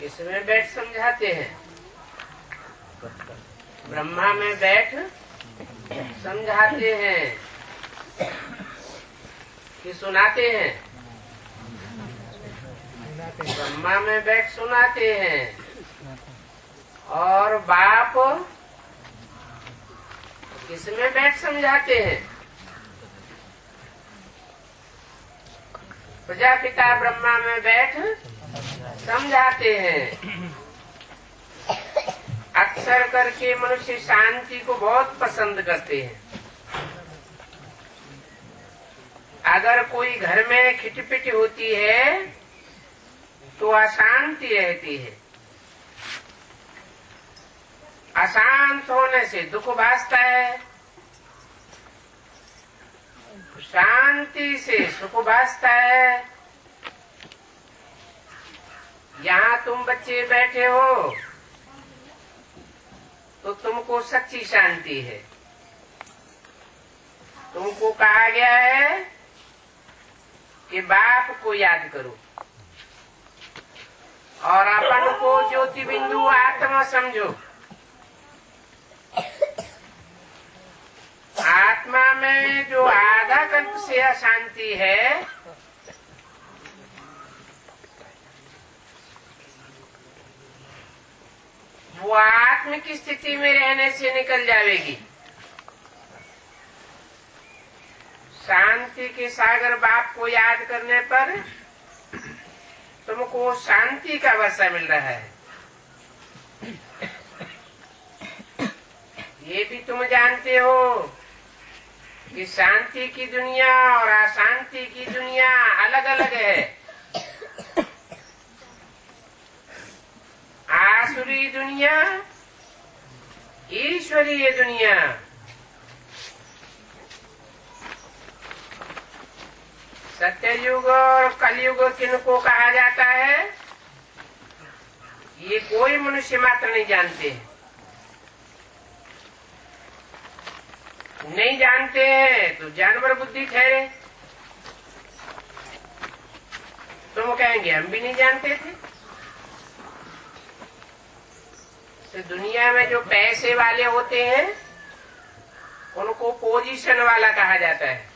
किसमें बैठ समझाते हैं? ब्रह्मा में बैठ समझाते हैं कि सुनाते हैं? ब्रह्मा में बैठ सुनाते हैं। और बाप किसमें बैठ समझाते हैं? प्रजापिता ब्रह्मा में बैठ समझाते हैं। अक्सर करके मनुष्य शांति को बहुत पसंद करते हैं। अगर कोई घर में खिटपिट होती है तो अशांति रहती है। अशांत होने से दुख भासता है, शांति से सुख भासता है। यहाँ तुम बच्चे बैठे हो तो तुमको सच्ची शांति है। तुमको कहा गया है कि बाप को याद करो और अपन को ज्योति बिंदु आत्मा समझो। आत्मा में जो आधा कल्प से अशांति है वो आत्म की स्थिति में रहने से निकल जाएगी। शांति के सागर बाप को याद करने पर तुमको शांति का वर्षा मिल रहा है। ये भी तुम जानते हो कि शांति की दुनिया और अशांति की दुनिया अलग अलग है। आसुरी दुनिया, ईश्वरीय दुनिया। सत्ययुग और कलयुग किनको कहा जाता है ये कोई मनुष्य मात्र नहीं जानते। नहीं जानते हैं तो जानवर बुद्धि ठहरे। तुम कहेंगे हम भी नहीं जानते थे। तो दुनिया में जो पैसे वाले होते हैं उनको पोजीशन वाला कहा जाता है।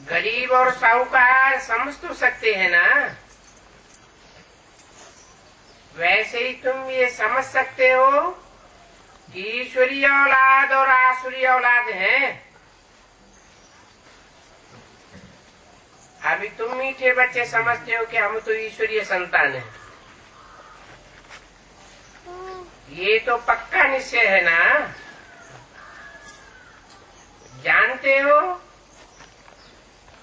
गरीब और साहूकार समझ तो सकते हैं ना। वैसे ही तुम ये समझ सकते हो कि ईश्वरीय औलाद और आसुरी औलाद हैं। अभी तुम मीठे बच्चे समझते हो कि हम तो ईश्वरीय संतान हैं। ये तो पक्का निश्चय है ना। जानते हो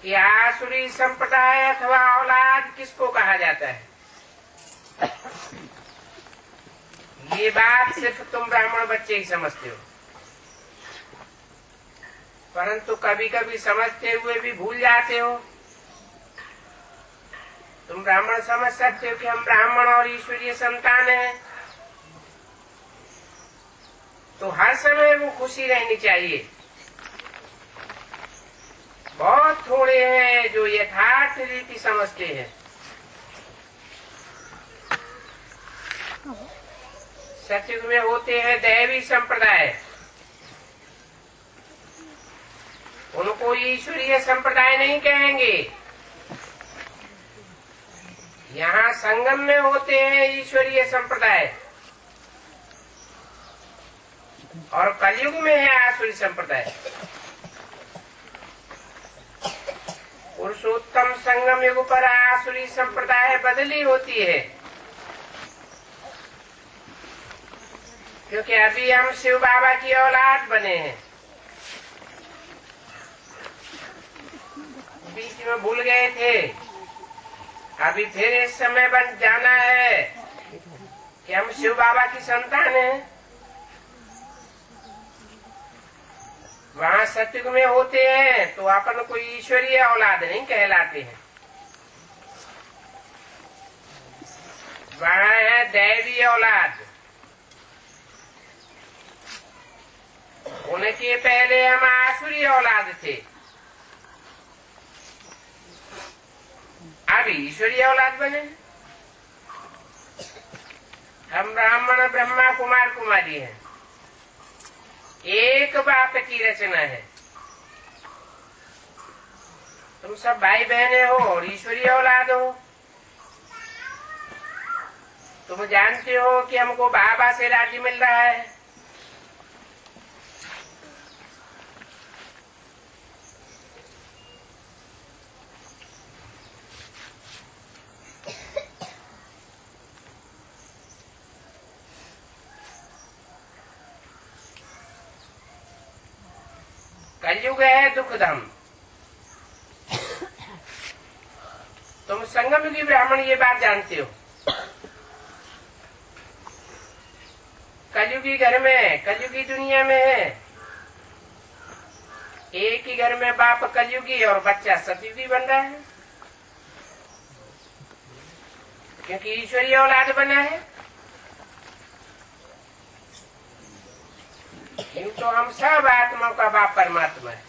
कि आसुरी संप्रदाय अथवा औलाद किसको कहा जाता है? ये बात सिर्फ तुम ब्राह्मण बच्चे ही समझते हो, परंतु कभी कभी समझते हुए भी भूल जाते हो। तुम ब्राह्मण समझ सकते हो कि हम ब्राह्मण और ईश्वरीय संतान हैं, तो हर समय वो खुशी रहनी चाहिए। बहुत थोड़े हैं जो यथार्थ रीति समझते हैं। सतयुग में होते हैं दैवी संप्रदाय, उनको ईश्वरीय संप्रदाय नहीं कहेंगे। यहाँ संगम में होते हैं ईश्वरीय संप्रदाय और कलयुग में है आसुरी संप्रदाय। पुरुषोत्तम संगम युग पर आसुरी संप्रदाय बदली होती है, क्योंकि अभी हम शिव बाबा की औलाद बने हैं। बीच में भूल गए थे, अभी फिर इस समय बन जाना है कि हम शिव बाबा की संतान हैं। वहाँ सतयुग में होते हैं तो अपन को ईश्वरीय औलाद नहीं कहलाते हैं। वहाँ है दैवी औलाद। उनके पहले हम आसुरी औलाद थे। भी ईश्वरीय औलाद बने। हम ब्राह्मण ब्रह्मा कुमार कुमारी हैं, एक बाप की रचना है। तुम सब भाई बहने हो और ईश्वरीय औलाद हो। तुम जानते हो कि हमको बाबा से राज्य मिल रहा है। कलयुग है दुखधाम। तुम संगम की ब्राह्मण ये बात जानते हो। कलयुगी घर में, कलयुगी दुनिया में है, एक ही घर में बाप कलयुगी और बच्चा सतयुगी बन रहा है, क्योंकि ईश्वरीय औलाद बना है। यूं तो हम सब आत्माओं का बाप परमात्मा है,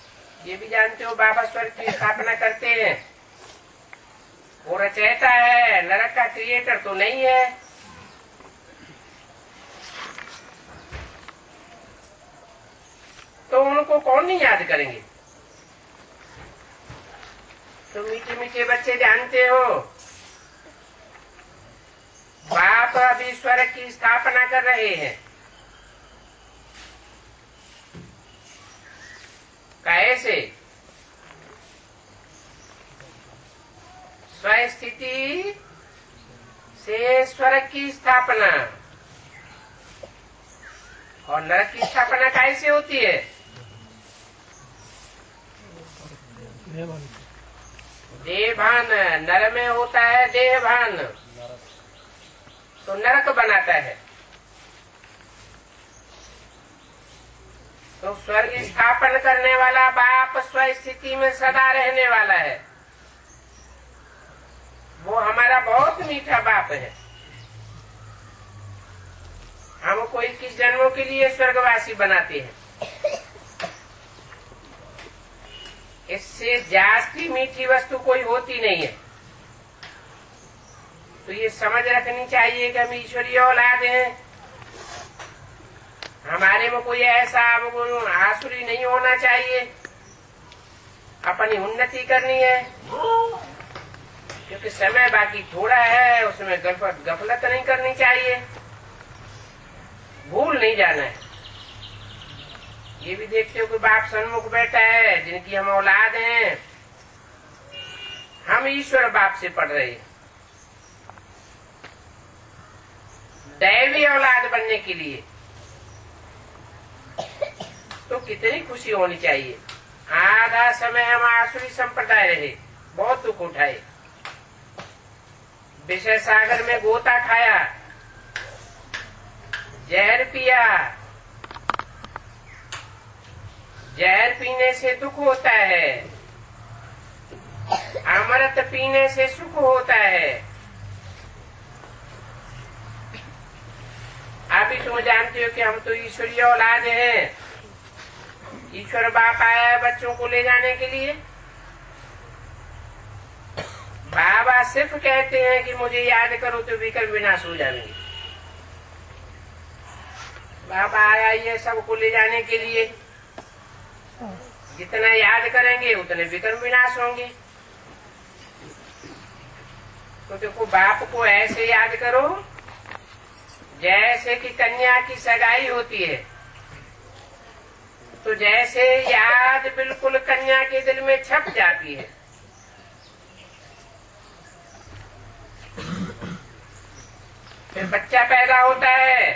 ये भी जानते हो। बाबा स्वर्ग की स्थापना करते हैं, वो रचयिता है, नरक का क्रिएटर तो नहीं है। तो उनको कौन नहीं याद करेंगे। तो मीठे मीठे बच्चे जानते हो, बाप अभी स्वर्ग की स्थापना कर रहे हैं। कैसे? स्वस्थिति से स्वर्ग की स्थापना। और नरक की स्थापना कैसे होती है? देहभान, नर में होता है देहभान, तो नरक बनाता है। तो स्वर्ग स्थापन करने वाला बाप स्वस्थिति में सदा रहने वाला है। वो हमारा बहुत मीठा बाप है। हमको 21 जन्मों के लिए स्वर्गवासी बनाते हैं। इससे जास्ती मीठी वस्तु कोई होती नहीं है। तो ये समझ रखनी चाहिए कि हम ईश्वरीय औलाद हैं। हमारे में कोई ऐसा आसुरी नहीं होना चाहिए। अपनी उन्नति करनी है, क्योंकि समय बाकी थोड़ा है, उसमें गफलत नहीं करनी चाहिए, भूल नहीं जाना है। ये भी देखते हो कि बाप सन्मुख बैठा है, जिनकी हम औलाद हैं। हम ईश्वर बाप से पढ़ रहे हैं। दैवी औलाद बनने के लिए तो कितनी खुशी होनी चाहिए। आधा समय हम आसुरी संप्रदाय रहे, बहुत दुख उठाए, विषय सागर में गोता खाया, जहर पिया। जहर पीने से दुख होता है, अमृत पीने से सुख होता है। अभी तुम जानते हो कि हम तो ईश्वरीय औलाद हैं। ईश्वर बाप आया है बच्चों को ले जाने के लिए। बाबा सिर्फ कहते हैं कि मुझे याद करो तो विकर्म विनाश हो जाएंगे। बाबा आया ये सबको ले जाने के लिए। जितना याद करेंगे उतने विकर्म विनाश होंगे। तो देखो, बाप को ऐसे याद करो जैसे कि कन्या की सगाई होती है। तो जैसे याद बिल्कुल कन्या के दिल में छप जाती है, फिर बच्चा पैदा होता है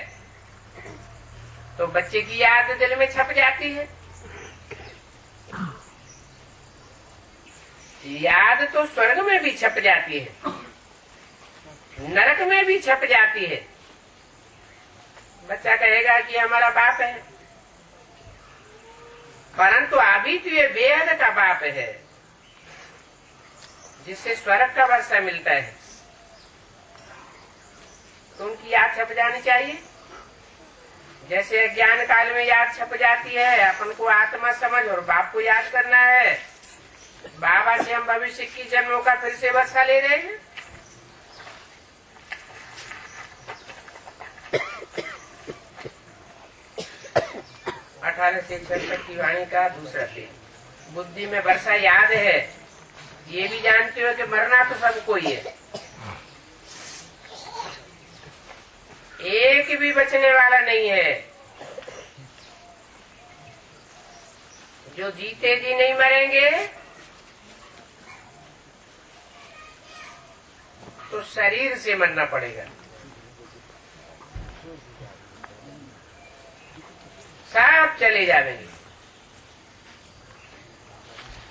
तो बच्चे की याद दिल में छप जाती है। याद तो स्वर्ग में भी छप जाती है, नरक में भी छप जाती है। बच्चा कहेगा कि हमारा बाप है, परंतु अभी तो ये बेहद का बाप है, जिससे स्वर्ग का वर्षा मिलता है। तो उनकी याद छप जानी चाहिए। जैसे ज्ञान काल में याद छप जाती है, अपन को आत्मा समझ और बाप को याद करना है। बाबा से हम भविष्य की जन्मों का फिर से बदला ले रहे हैं। से 66 की वाणी का दूसरा पेज। बुद्धि में वर्षा याद है, ये भी जानते हो कि मरना तो सबको ही है, एक भी बचने वाला नहीं है। जो जीते जी नहीं मरेंगे तो शरीर से मरना पड़ेगा। सब चले जाएंगे।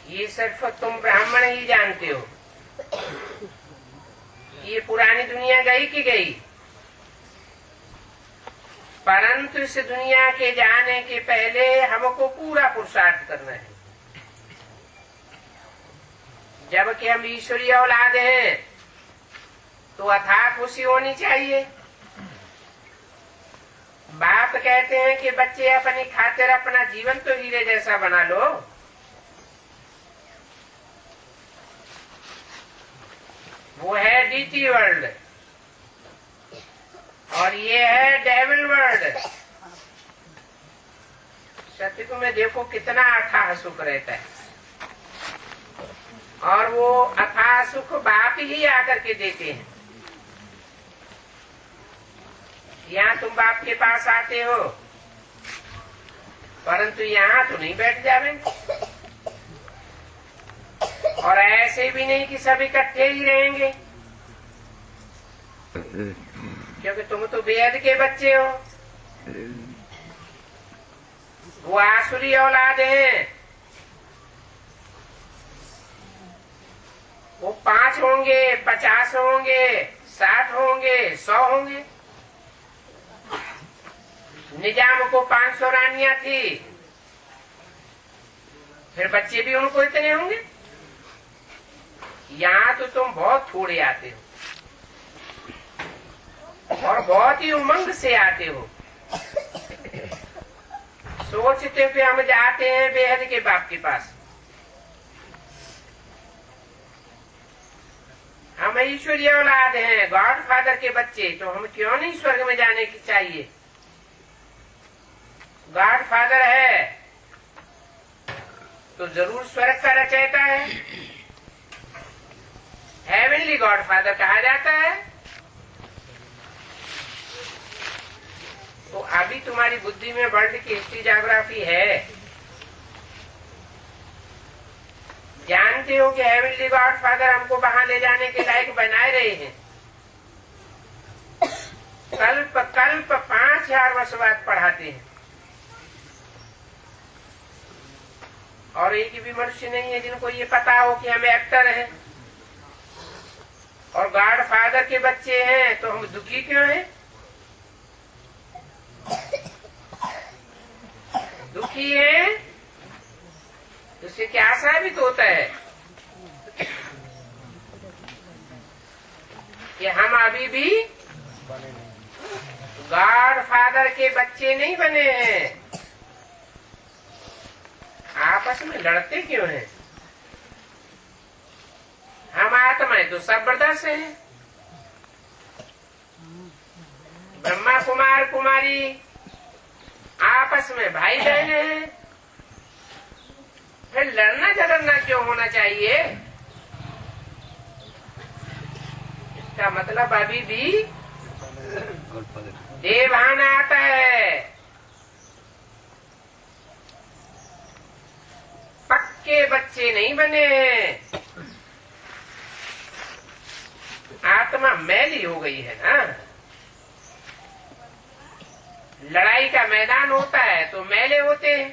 ये सिर्फ तुम ब्राह्मण ही जानते हो। ये पुरानी दुनिया गई कि गई, परंतु इस दुनिया के जाने के पहले हमको पूरा पुरुषार्थ करना है। जबकि हम ईश्वरीय औलाद हैं तो अथाह खुशी होनी चाहिए। बाप कहते हैं कि बच्चे अपनी खातिर अपना जीवन तो हीरे जैसा बना लो। वो है डीटी वर्ल्ड और ये है डेविल वर्ल्ड। सत्य में देखो कितना अथाह सुख रहता है, और वो अथाह सुख बाप ही आकर के देते हैं। यहाँ तुम बाप के पास आते हो, परंतु यहाँ तो नहीं बैठ जावेंगे, और ऐसे भी नहीं कि सब इकट्ठे ही रहेंगे, क्योंकि तुम तो बेहद के बच्चे हो। वो आसुरी औलाद हैं। वो 5 होंगे, 50 होंगे, 60 होंगे, 100 होंगे। निजाम को 500 रानियां थी, फिर बच्चे भी उनको इतने होंगे। यहाँ तो तुम बहुत थोड़े आते हो और बहुत ही उमंग से आते हो। सोचते हुए हम जाते हैं बेहद के बाप के पास। हम ईश्वरीय औलाद हैं, गॉड फादर के बच्चे, तो हम क्यों नहीं स्वर्ग में जाने की चाहिए। गॉड फादर है तो जरूर स्वर्ग का रचयिता है। हेवनली गॉड फादर कहा जाता है। तो अभी तुम्हारी बुद्धि में वर्ल्ड की हिस्ट्री ज्योग्राफी है। जानते हो कि हेवनली गॉड फादर हमको वहां ले जाने के लायक बनाए रहे हैं। कल्प कल्प 5000 वर्ष बाद पढ़ाते हैं, और एक भी मनुष्य नहीं है जिनको ये पता हो कि हम एक्टर हैं और गॉड फादर के बच्चे हैं। तो हम दुखी क्यों हैं? दुखी हैं उससे क्या साबित होता है कि हम अभी भी गॉड फादर के बच्चे नहीं बने हैं। आपस में लड़ते क्यों हैं? हम आत्माएं तो सब बर्दाश्त हैं। ब्रह्मा कुमार कुमारी आपस में भाई बहन हैं, फिर लड़ना झगड़ना क्यों होना चाहिए? इसका मतलब अभी भी देवान आता है। पक्के बच्चे नहीं बने हैं। आत्मा मैली हो गई है ना। लड़ाई का मैदान होता है तो मैले होते हैं।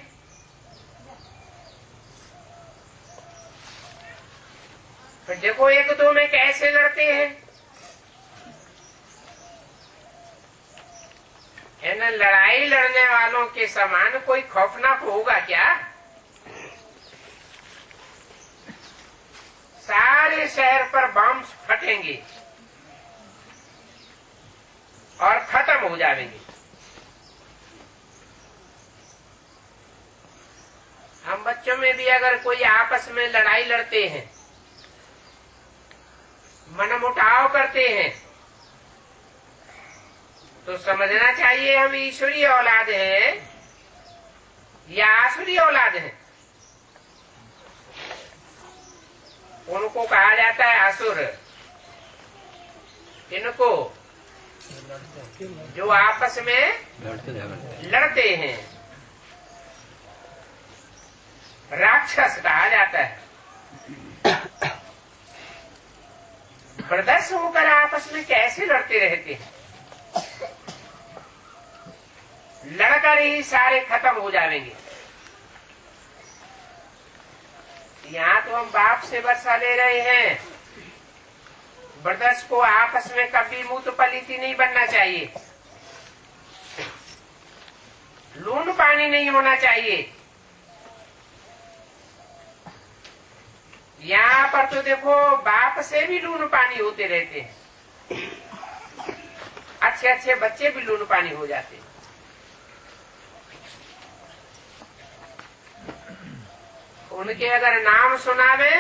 फिर देखो एक दो में कैसे लड़ते हैं। है लड़ाई लड़ने वालों के समान कोई खौफनाक होगा क्या? सारे शहर पर बम फटेंगे और खत्म हो जाएंगे। हम बच्चों बच्चों में भी अगर कोई आपस में लड़ाई लड़ते हैं, मनमुटाव करते हैं, तो समझना चाहिए हम ईश्वरीय औलाद हैं या आसुरी औलाद हैं। उनको कहा जाता है असुर। इनको जो आपस में लड़ते हैं, राक्षस कहा जाता है। ब्रदर्स होकर आपस में कैसे लड़ते रहते हैं, लड़कर ही सारे खत्म हो जाएंगे। यहाँ तो हम बाप से वर्षा ले रहे हैं। ब्रदर्स को आपस में कभी मूत पलीती नहीं बनना चाहिए, लून पानी नहीं होना चाहिए। यहाँ पर तो देखो बाप से भी लून पानी होते रहते हैं, अच्छे अच्छे बच्चे भी लून पानी हो जाते हैं। उनके अगर नाम सुनावे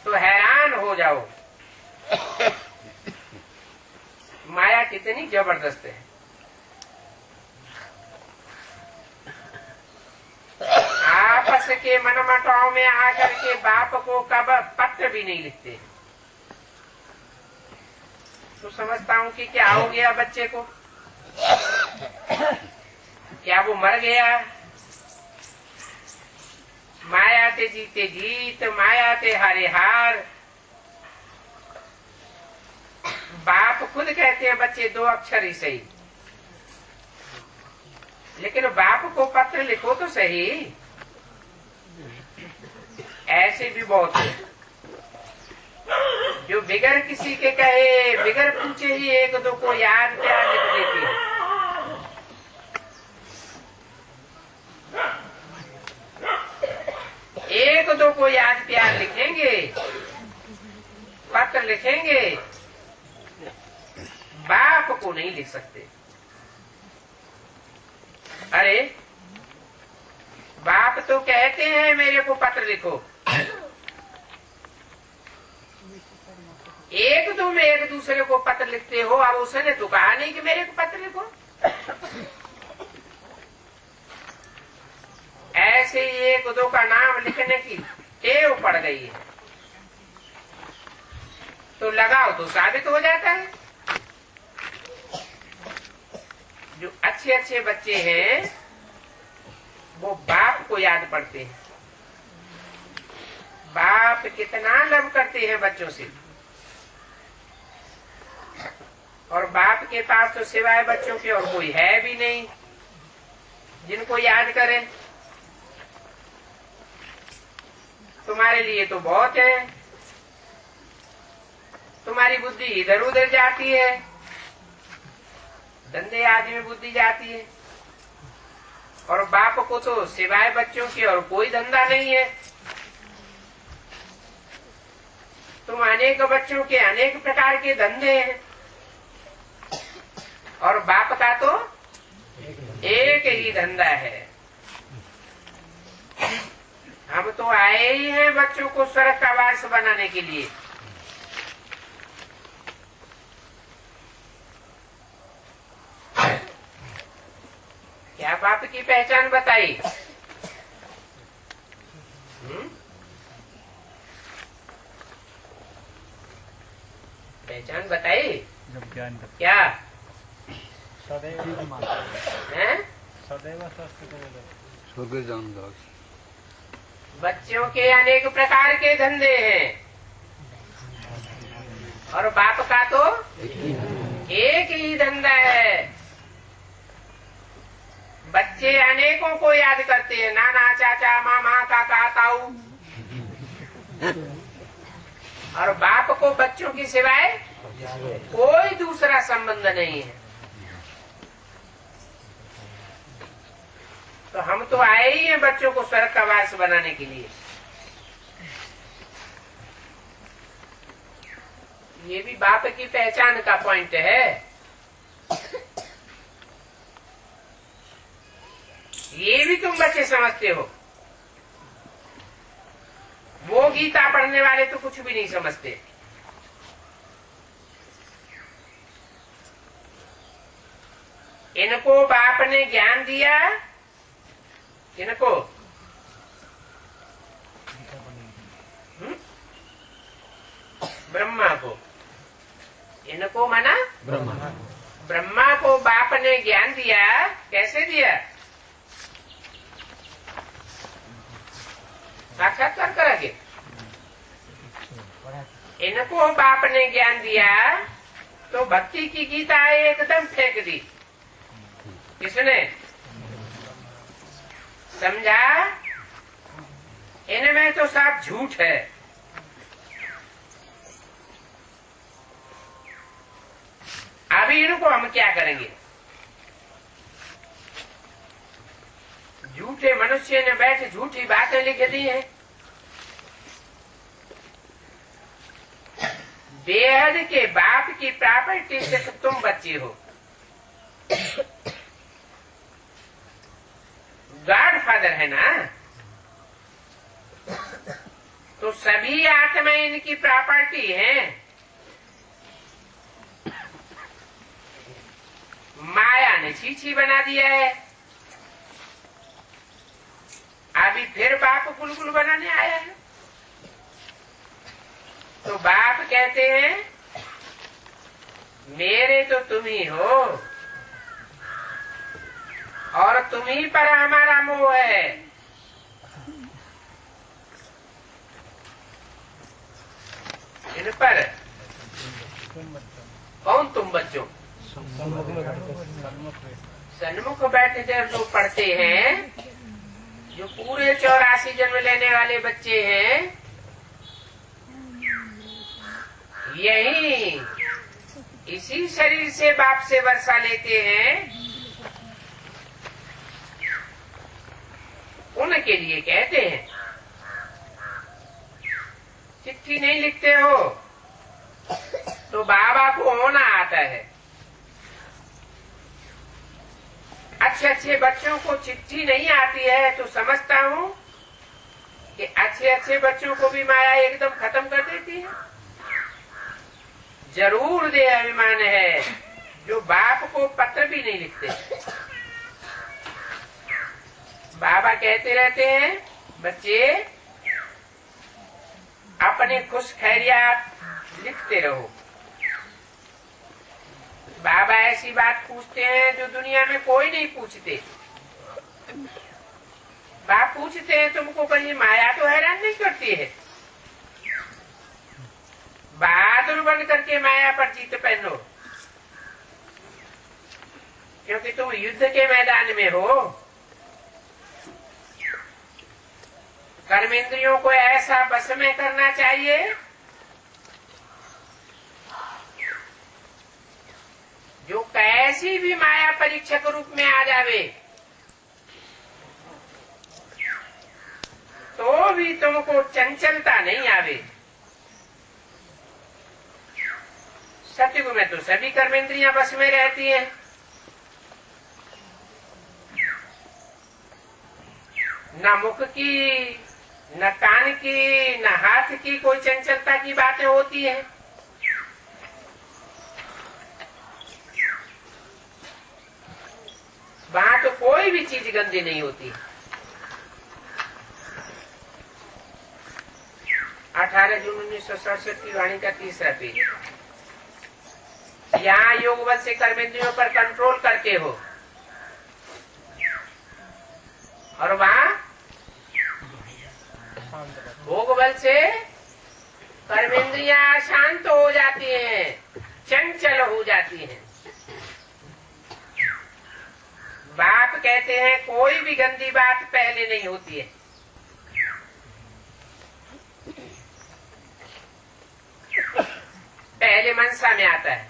तो हैरान हो जाओ, माया कितनी जबरदस्त है। आपस के मनमुटाव में आकर के बाप को कब पत्र भी नहीं लिखते। तो समझता हूँ कि क्या हो गया बच्चे को, क्या वो मर गया। माया ते जीते जीत, माया ते हारे हार। बाप खुद कहते हैं बच्चे दो अक्षर ही सही, लेकिन बाप को पत्र लिखो तो सही। ऐसे भी बहुत है जो बिगर किसी के कहे, बिगर पूछे ही एक दो को याद प्यार लिख देती है। एक दो को याद प्यार लिखेंगे, पत्र लिखेंगे, बाप को नहीं लिख सकते। अरे बाप तो कहते हैं मेरे को पत्र लिखो, एक दो में एक दूसरे को पत्र लिखते हो। अब उसने तो कहा नहीं कि मेरे को पत्र लिखो। ऐसे ही एक दो का नाम लिखने की टेव पड़ गई है, तो लगाओ तो साबित हो जाता है। जो अच्छे अच्छे बच्चे हैं वो बाप को याद पड़ते हैं। बाप कितना लव करते हैं बच्चों से, और बाप के पास तो सिवाय बच्चों के और कोई है भी नहीं जिनको याद करें। तुम्हारे लिए तो बहुत है, तुम्हारी बुद्धि इधर उधर जाती है, धंधे आदि में बुद्धि जाती है, और बाप को तो सिवाय बच्चों के और कोई धंधा नहीं है। तुम अनेक बच्चों के अनेक प्रकार के धंधे हैं, और बाप का तो एक ही धंधा है। हम तो आए ही हैं बच्चों को स्वर्ग का वारस बनाने के लिए। क्या बाप की पहचान बताई? पहचान बताई? जब ज्ञान क्या सदैव स्वर्ग जाऊंगा। बच्चों के अनेक प्रकार के धंधे हैं, और बाप का तो एक ही धंधा है। बच्चे अनेकों को याद करते हैं, नाना चाचा मामा काका ताऊ, और बाप को बच्चों की सिवाय कोई दूसरा संबंध नहीं है। तो हम तो आए ही हैं बच्चों को स्वर्ग का वारस बनाने के लिए। ये भी बाप की पहचान का पॉइंट है। ये भी तुम बच्चे समझते हो। वो गीता पढ़ने वाले तो कुछ भी नहीं समझते। इनको बाप ने ज्ञान दिया, इनको ब्रह्मा को, इनको माना ब्रह्मा को बाप ने ज्ञान दिया। कैसे दिया? साक्षात्कार करा के इनको बाप ने ज्ञान दिया, तो भक्ति की गीता एकदम फेंक दी। किसने? समझा? इनमें तो सब झूठ है। अभी इनको हम क्या करेंगे? झूठे मनुष्य ने बैठ झूठी बातें लिख दी हैं। बेहद के बाप की प्रॉपर्टी से तो तुम बच्चे हो। गॉड फादर है ना, तो सभी आत्माएं इनकी प्रॉपर्टी है। माया ने छीछी बना दिया है। अभी फिर बाप गुलगुल बनाने आया है। तो बाप कहते हैं मेरे तो तुम ही हो और तुम ही पर हमारा मोह है। इन पर कौन? तुम बच्चों सन्मुख बैठे जो पढ़ते हैं, जो पूरे 84 जन्म लेने वाले बच्चे हैं, यही इसी शरीर से बाप से वर्षा लेते हैं। उनके लिए कहते हैं चिट्ठी नहीं लिखते हो तो बाबा को होना आता है। अच्छे अच्छे बच्चों को चिट्ठी नहीं आती है तो समझता हूँ कि अच्छे अच्छे बच्चों को भी माया एकदम खत्म कर देती है। जरूर दे अभिमान है जो बाप को पत्र भी नहीं लिखते। बाबा कहते रहते हैं बच्चे अपने खुश खैरियत लिखते रहो। बाबा ऐसी बात पूछते हैं जो दुनिया में कोई नहीं पूछते। बाप पूछते हैं तुमको कहीं माया तो हैरान नहीं करती है? बहादुर बन करके माया पर जीत पहनो, क्योंकि तुम युद्ध के मैदान में हो। कर्मेंद्रियों को ऐसा बस में करना चाहिए जो कैसी भी माया परीक्षक रूप में आ जावे तो भी तुमको चंचलता नहीं आवे। सतयुग में तो सभी कर्मेंद्रियां बस में रहती हैं। न मुख की, न कान की, न हाथ की कोई चंचलता की बातें होती है। वहां तो कोई भी चीज गंदी नहीं होती। 18 जून 1967 की वाणी का 3रा पेज। यहाँ योग बल से कर्मेंद्रियों पर कंट्रोल करते हो और वहाँ भोग बल से कर्मेंद्रियां शांत हो जाती हैं, चंचल हो जाती हैं। बाप कहते हैं कोई भी गंदी बात पहले नहीं होती है। पहले मनसा में आता है,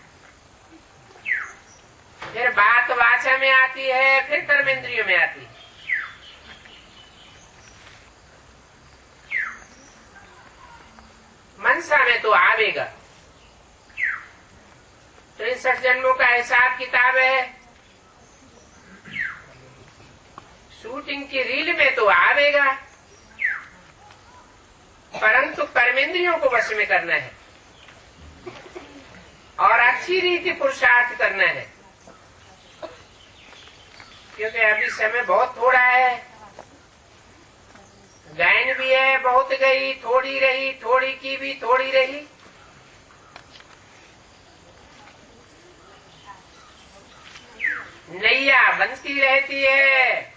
फिर बात वाचा में आती है, फिर कर्मेंद्रियों में आती है। मनसा में तो आवेगा। 63 जन्मों का हिसाब किताब है। सूट शूटिंग की रील में तो आवेगा, परंतु कर्मेंद्रियों को वश में करना है और अच्छी रीति पुरुषार्थ करना है, क्योंकि अभी समय बहुत थोड़ा है। गायन भी है, बहुत गई, थोड़ी रही, थोड़ी की भी थोड़ी रही। नैया बनती रहती है,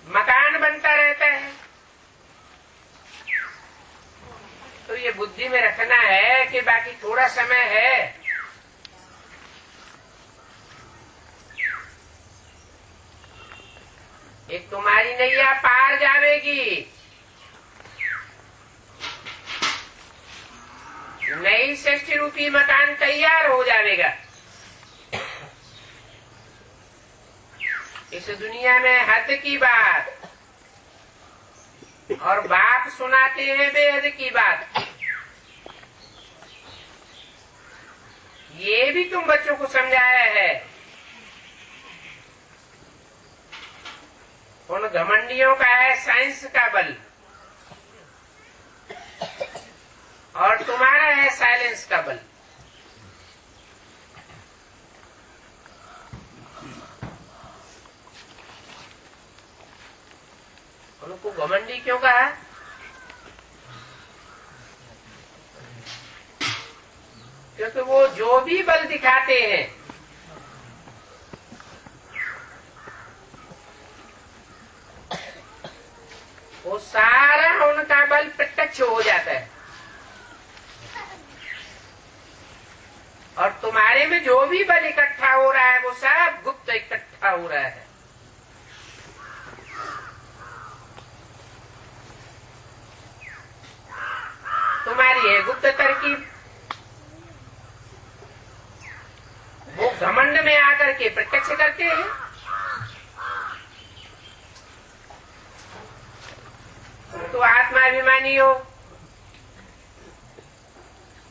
मकान बनता रहता है। तो ये बुद्धि में रखना है कि बाकी थोड़ा समय है। एक तुम्हारी नैया पार जावेगी, नई 60 रूपी मकान तैयार हो जाएगा। इस दुनिया में हद की बात और बाप सुनाते हैं बेहद की बात। ये भी तुम बच्चों को समझाया है। उन घमंडियों का है साइंस का बल और तुम्हारा है साइलेंस का बल। उनको घमंडी क्यों कहा? क्योंकि वो जो भी बल दिखाते हैं वो सारा उनका बल प्रत्यक्ष हो जाता है और तुम्हारे में जो भी बल इकट्ठा हो रहा है वो सब गुप्त इकट्ठा हो रहा है। तुम्हारी है गुप्त तरकीब, वो घमंड में आकर के प्रत्यक्ष करते हैं। तो आत्माभिमानी हो,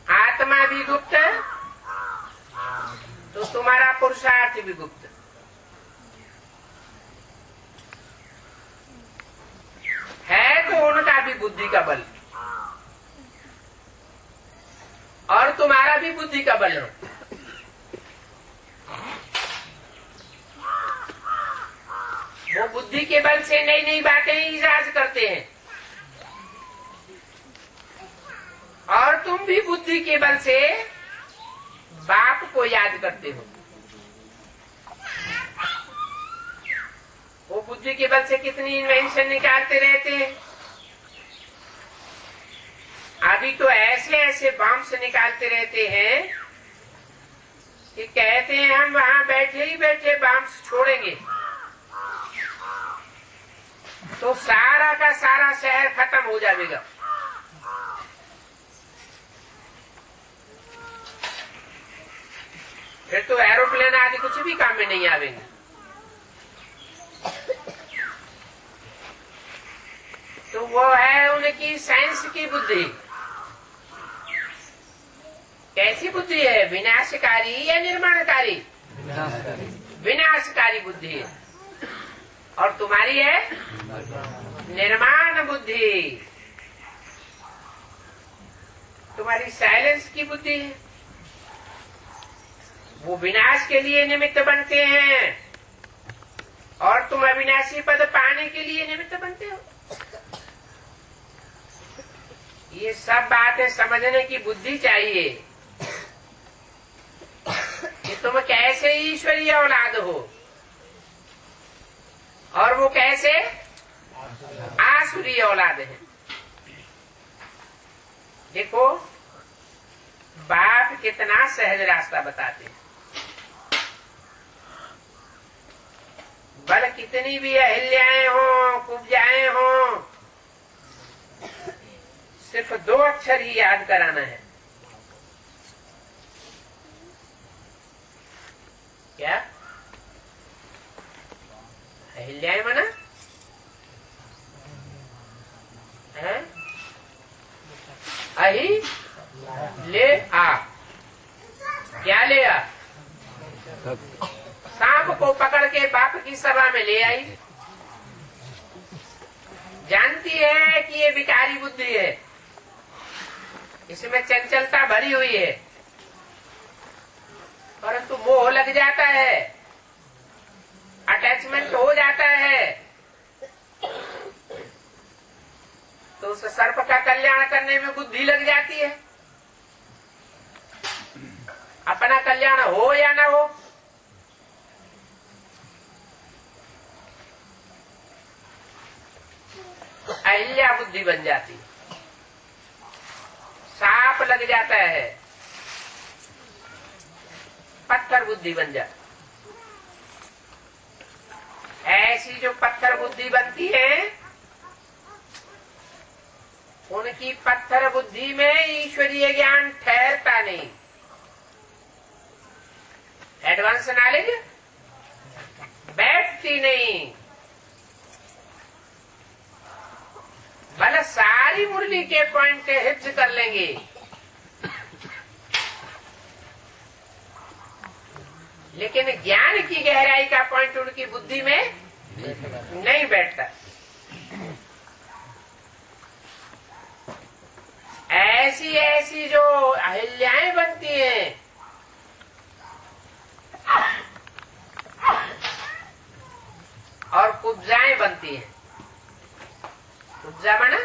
आत्मा भी गुप्त है तो तुम्हारा पुरुषार्थ भी गुप्त है। तो उनका भी बुद्धि का बल और तुम्हारा भी बुद्धि का बल है। वो बुद्धि के बल से नई नई बातें इजाज करते हैं और तुम भी बुद्धि के बल से बाप को याद करते हो। वो बुद्धि के बल से कितनी इन्वेंशन निकालते रहते हैं। अभी तो ऐसे ऐसे बम्स निकालते रहते हैं कि कहते हैं हम वहां बैठे ही बैठे बम्स छोड़ेंगे तो सारा का सारा शहर खत्म हो जाएगा। फिर तो एरोप्लेन आदि कुछ भी काम में नहीं आवेंगे। तो वो है उनकी साइंस की बुद्धि। कैसी बुद्धि है? विनाशकारी या निर्माणकारी? विनाशकारी बुद्धि है। और तुम्हारी है निर्माण बुद्धि। तुम्हारी साइलेंस की बुद्धि है। वो विनाश के लिए निमित्त बनते हैं और तुम अविनाशी पद पाने के लिए निमित्त बनते हो। ये सब बातें समझने की बुद्धि चाहिए कि तुम कैसे ईश्वरीय औलाद हो और वो कैसे आसुरी औलाद है। देखो बाप कितना सहज रास्ता बताते हैं। बल कितनी भी अहिल्याएं हो, कुब्जाएं हो, सिर्फ 2 अक्षर ही याद कराना है। क्या अहिल्याएं मना है? अहि ले आ। क्या ले आ? सांप को पकड़ के बाप की सभा में ले आई जानती है कि ये विकारी बुद्धि है, इसमें चंचलता भरी हुई है, परंतु मोह लग जाता है, अटैचमेंट हो जाता है, तो उस सर्प का कल्याण करने में बुद्धि लग जाती है। अपना कल्याण हो या ना हो, अहिल्या बुद्धि बन जाती है, सांप लग जाता है, पत्थर बुद्धि बन जाती। ऐसी जो पत्थर बुद्धि बनती है, उनकी पत्थर बुद्धि में ईश्वरीय ज्ञान ठहरता नहीं। एडवांस नॉलेज बैठती नहीं, भले सारी मुरली के पॉइंट हिफ्ज कर लेंगे, लेकिन ज्ञान की गहराई का पॉइंट उनकी बुद्धि में नहीं बैठता। ऐसी ऐसी जो अहिल्याएं बनती हैं, और कुब्जाएं बनती हैं। कुब्जा माना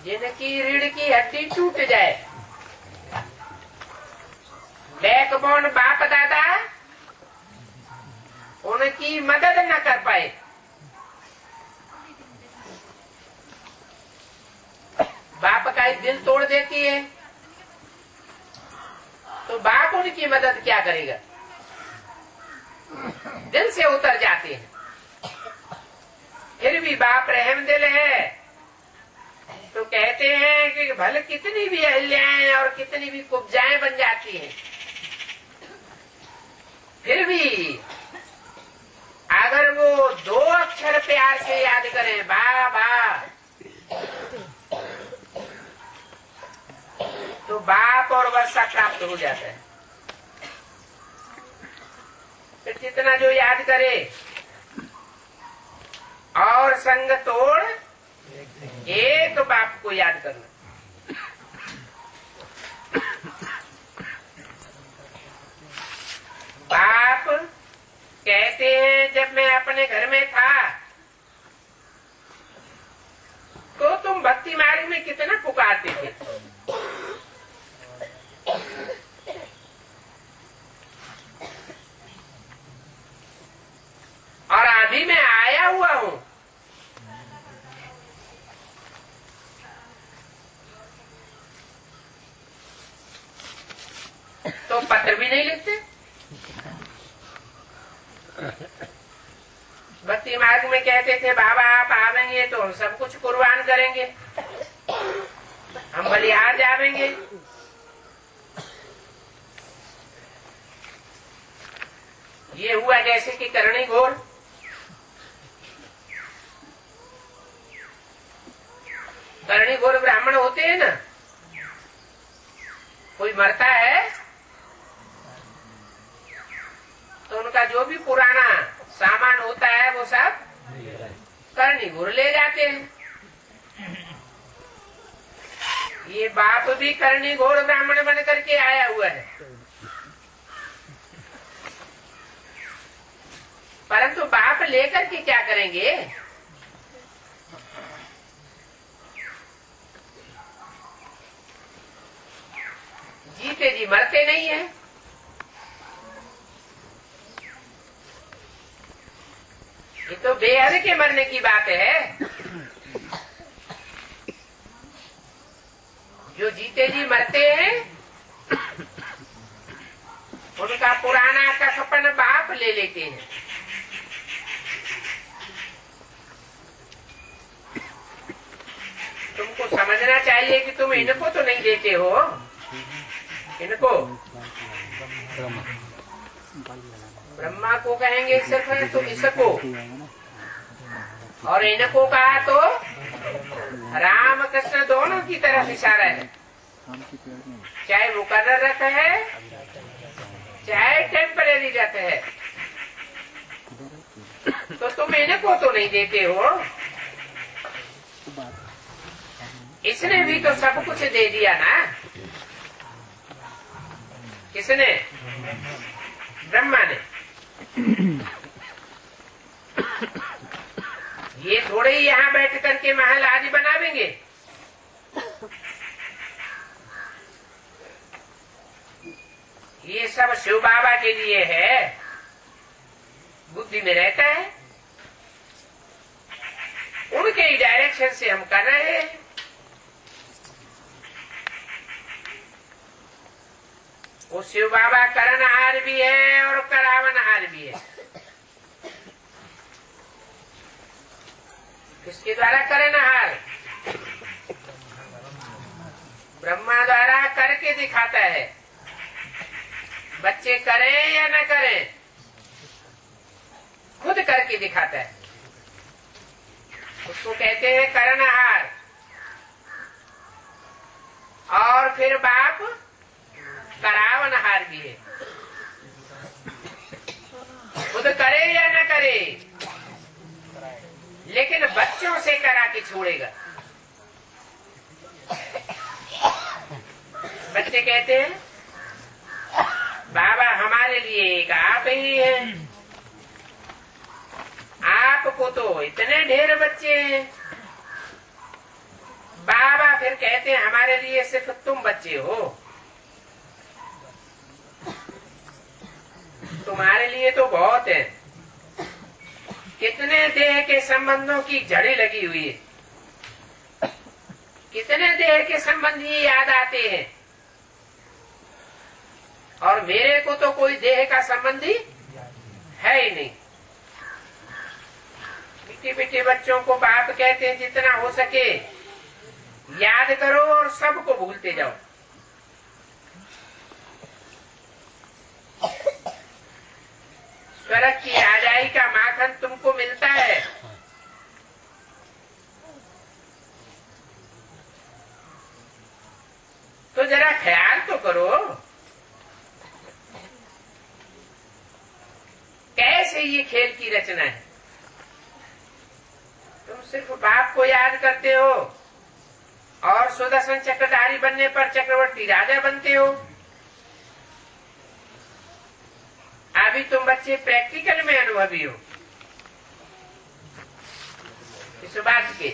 जिनकी रीढ़ की हड्डी टूट जाए, बैकबोन बाप दादा उनकी मदद न कर पाए, बाप का ही दिल तोड़ देती है, तो बाप उनकी मदद क्या करेगा? दिल से उतर जाते हैं। फिर भी बाप रहम दिल है, तो कहते हैं कि भले कितनी भी अहिल्याएं और कितनी भी कुब्जाएं बन जाती हैं, फिर भी अगर वो 2 अक्षर प्यार से याद करें, बाबा, तो बाप और वर्षा प्राप्त हो जाता है। फिर जितना जो याद करे, और संग तोड़ एक बाप को याद करना। बाप कहते हैं, जब मैं अपने घर में था तो तुम भक्ति मार्ग में कितना पुकारते थे, और अभी मैं आया हुआ हूं, तो पत्र भी नहीं लिखते। भक्ति मार्ग में कहते थे, बाबा आप आवेंगे तो हम सब कुछ कुर्बान करेंगे, हम बलिहार जावेंगे। ये हुआ जैसे कि करणी घोर। करणी घोर ब्राह्मण होते हैं ना, कोई मरता है तो उनका जो भी पुराना सामान होता है वो सब करणी घोर ले जाते हैं। ये बाप भी करणी घोर ब्राह्मण बन करके आया हुआ है, परंतु बाप लेकर के क्या करेंगे? जीते जी मरते नहीं है। ये तो बेहद के मरने की बात है। जो जीते जी मरते हैं उनका पुराना कफन बाप ले लेते हैं। तुमको समझना चाहिए कि तुम इनको तो नहीं देते हो, इनको ब्रह्मा को कहेंगे सिर्फ, तो इसको, और इनको कहा तो राम कृष्ण दोनों की तरफ इशारा है, चाहे मुकर्रर रथ है चाहे टेम्परेरी रथ है। तो तुम इनको तो नहीं देते हो, इसने भी तो सब कुछ दे दिया ना। किसने? ब्रह्मा ने। ये थोड़े ही यहाँ बैठ करके महल आदि बनावेंगे। ये सब शिव बाबा के लिए है, बुद्धि में रहता है। उनके ही डायरेक्शन से हम कर रहे हैं। वो शिव बाबा करनहार भी है और करावनहार भी है। किसके द्वारा करनहार? ब्रह्मा द्वारा करके दिखाता है। बच्चे करें या न करें, खुद करके दिखाता है। उसको कहते हैं करनहार। और फिर बाप करावनहार भी है। खुद करे या न करे, लेकिन बच्चों से करा के छोड़ेगा। बच्चे कहते हैं बाबा हमारे लिए एक आप ही है। आपको तो इतने ढेर बच्चे हैं। बाबा फिर कहते हैं हमारे लिए सिर्फ तुम बच्चे हो। तुम्हारे लिए तो बहुत है। कितने देह के संबंधों की जड़ी लगी हुई है। कितने देह के संबंधी याद आते हैं। और मेरे को तो कोई देह का संबंधी है ही नहीं। मिट्टी मिट्टी बच्चों को बाप कहते हैं जितना हो सके याद करो और सबको भूलते जाओ। स्वर्ग की राजाई का माखन तुमको मिलता है। तो जरा ख्याल तो करो, कैसे ये खेल की रचना है। तुम सिर्फ बाप को याद करते हो और सुदर्शन चक्रधारी बनने पर चक्रवर्ती राजा बनते हो। अभी तुम बच्चे प्रैक्टिकल में अनुभवी हो इस बात के।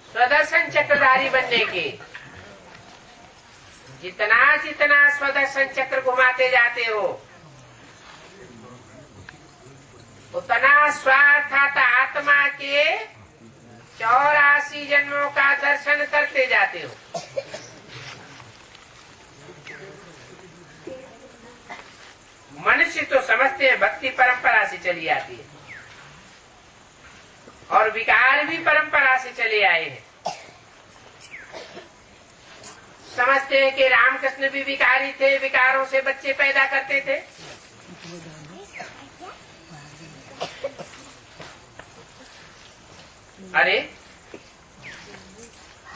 सुदर्शन चक्रधारी बनने के जितना जितना सुदर्शन चक्र घुमाते जाते हो उतना स्वार्थात आत्मा के 84 जन्मों का दर्शन करते जाते हो। मनुष्य तो समझते हैं भक्ति परंपरा से चली आती है और विकार भी परंपरा से चले आए हैं। समझते हैं कि रामकृष्ण भी विकारी थे, विकारों से बच्चे पैदा करते थे। अरे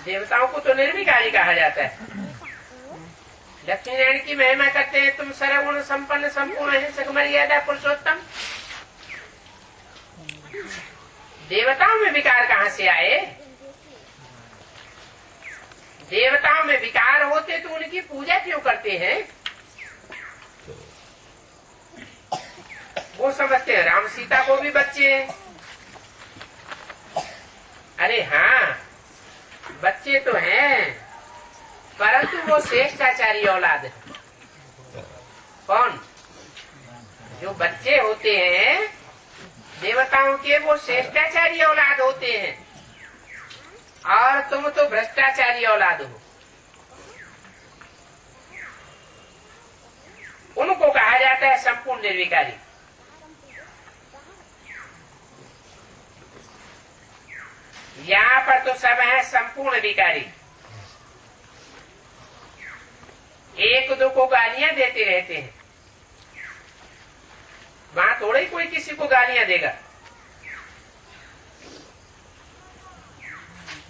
देवताओं को तो निर्विकारी कहा जाता है। लक्ष्मी नारायण की महिमा करते हैं तुम सर्वगुण संपन्न संपूर्ण अहिंसक मर्यादा पुरुषोत्तम। देवताओं में विकार कहाँ से आए? देवताओं में विकार होते तो उनकी पूजा क्यों करते हैं? वो समझते हैं राम सीता को भी बच्चे हैं। अरे हाँ बच्चे तो हैं, परंतु वो श्रेष्ठाचारी औलाद है। कौन? जो बच्चे होते हैं देवताओं के, वो श्रेष्ठाचारी औलाद होते हैं और तुम तो भ्रष्टाचारी औलाद हो। उनको कहा जाता है संपूर्ण निर्विकारी। यहाँ पर तो सब है संपूर्ण विकारी। एक दो को गालियां देते रहते हैं, वहां थोड़ा ही कोई किसी को गालियां देगा।